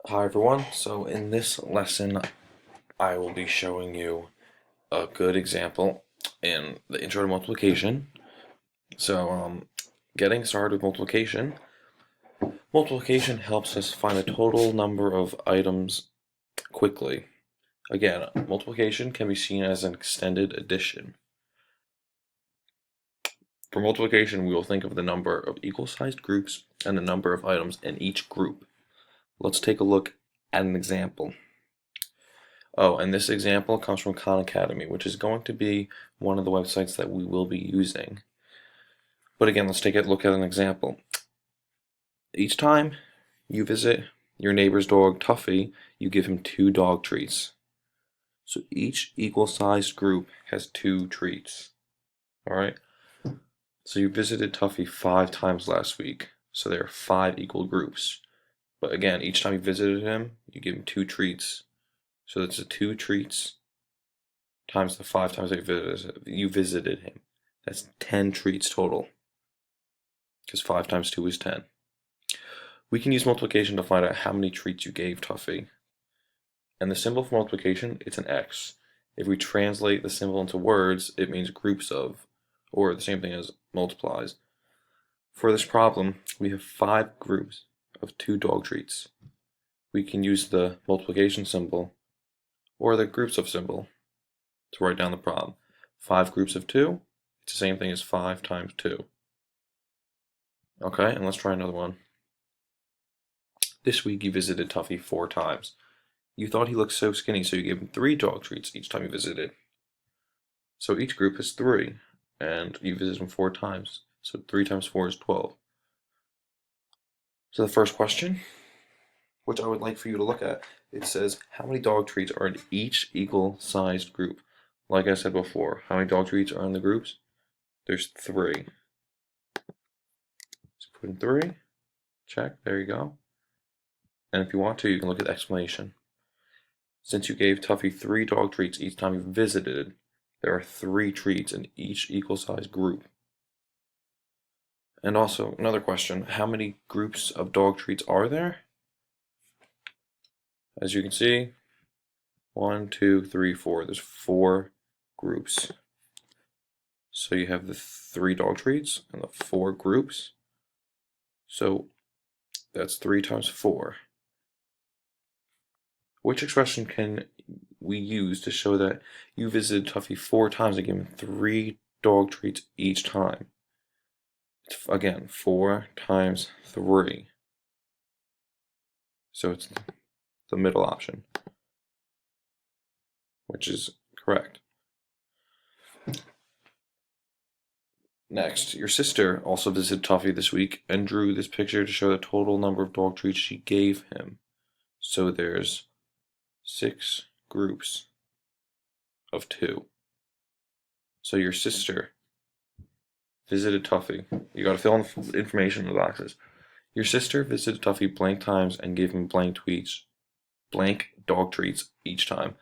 Hi everyone, so in this lesson I will be showing you a good example in the intro to multiplication. So getting started with multiplication helps us find the total number of items quickly. Again, multiplication can be seen as an extended addition. For multiplication, we will think of the number of equal-sized groups and the number of items in each group. Let's take a look at an example. Oh, and this example comes from Khan Academy, which is going to be one of the websites that we will be using. But again, let's take a look at an example. Each time you visit your neighbor's dog, Tuffy, you give him 2 dog treats. So each equal-sized group has 2 treats. Alright? So you visited Tuffy 5 times last week. So there are 5 equal groups. But again, each time you visited him, you give him 2 treats. So that's the 2 treats times the 5 times that you visited him. That's 10 treats total. Because 5 times 2 is 10. We can use multiplication to find out how many treats you gave Tuffy. And the symbol for multiplication, it's an X. If we translate the symbol into words, it means groups of, or the same thing as multiplies. For this problem, we have 5 groups of 2 dog treats. We can use the multiplication symbol or the groups of symbol to write down the problem. 5 groups of 2, it's the same thing as 5 times 2. Okay, and let's try another one. This week you visited Tuffy 4 times. You thought he looked so skinny, so you gave him 3 dog treats each time you visited. So each group is 3, and you visited him 4 times. So 3 times 4 is 12. So the first question, which I would like for you to look at, it says, how many dog treats are in each equal-sized group? Like I said before, how many dog treats are in the groups? There's 3. So put in 3, check, there you go. And if you want to, you can look at the explanation. Since you gave Tuffy 3 dog treats each time you visited, there are 3 treats in each equal-sized group. And also, another question, how many groups of dog treats are there? As you can see, 1, 2, 3, 4. There's 4 groups. So you have the 3 dog treats and the 4 groups. So that's 3 times 4. Which expression can we use to show that you visited Tuffy 4 times and gave him 3 dog treats each time? Again, 4 times 3. So it's the middle option, which is correct. Next, your sister also visited Tuffy this week and drew this picture to show the total number of dog treats she gave him. So there's 6 groups of 2. So your sister visited Tuffy. You gotta fill in the information in the boxes. Your sister visited Tuffy blank times and gave him blank dog treats each time.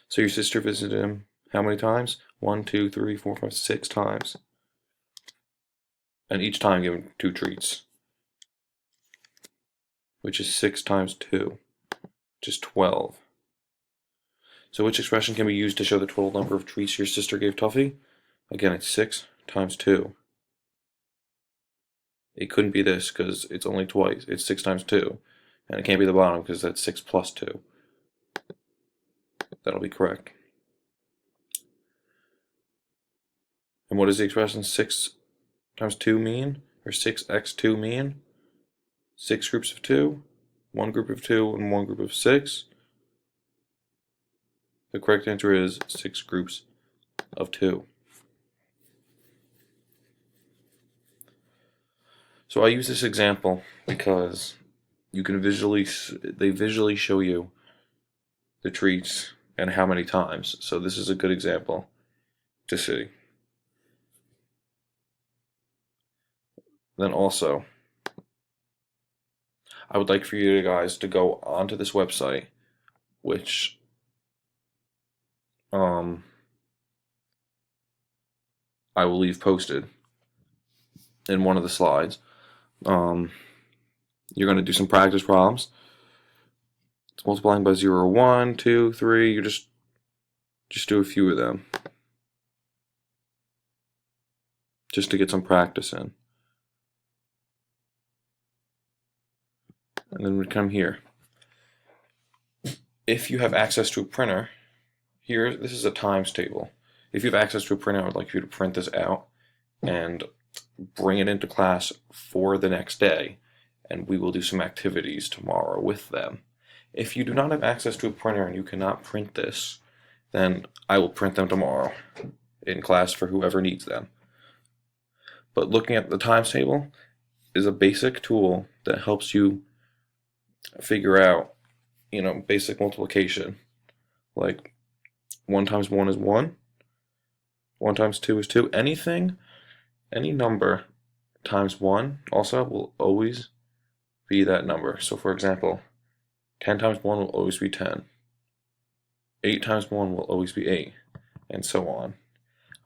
So your sister visited him how many times? 1, 2, 3, 4, 5, 6 times. And each time gave him 2 treats, which is 6 times 2, which is 12. So which expression can be used to show the total number of treats your sister gave Tuffy? Again, it's 6 times 2. It couldn't be this because it's only twice. It's 6 times 2. And it can't be the bottom because that's 6 plus 2. That'll be correct. And what does the expression 6 times 2 mean? Or 6x2 mean? 6 groups of 2, 1 group of 2, and 1 group of 6. The correct answer is 6 groups of 2. So I use this example because you can they visually show you the treats and how many times. So this is a good example to see. Then also, I would like for you guys to go onto this website, which I will leave posted in one of the slides. You're going to do some practice problems. It's multiplying by 0, 1, 2, 3. You just do a few of them, just to get some practice in. And then we come here. If you have access to a printer, this is a times table. If you have access to a printer, I would like you to print this out and bring it into class for the next day, and we will do some activities tomorrow with them. If you do not have access to a printer and you cannot print this, then I will print them tomorrow in class for whoever needs them. But looking at the times table is a basic tool that helps you figure out, basic multiplication. Like 1 times 1 is 1, 1 times 2 is 2. Any number times 1 also will always be that number. So for example, 10 times 1 will always be 10. 8 times 1 will always be 8, and so on.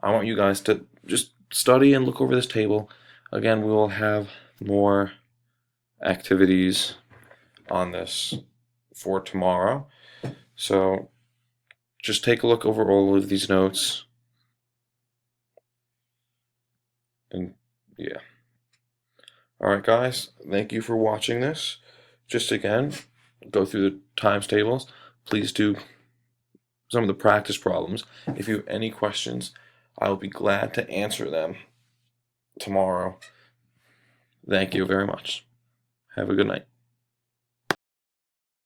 I want you guys to just study and look over this table. Again, we will have more activities on this for tomorrow. So just take a look over all of these notes. And yeah. Alright guys, thank you for watching this. Just again, go through the times tables. Please do some of the practice problems. If you have any questions, I will be glad to answer them tomorrow. Thank you very much. Have a good night.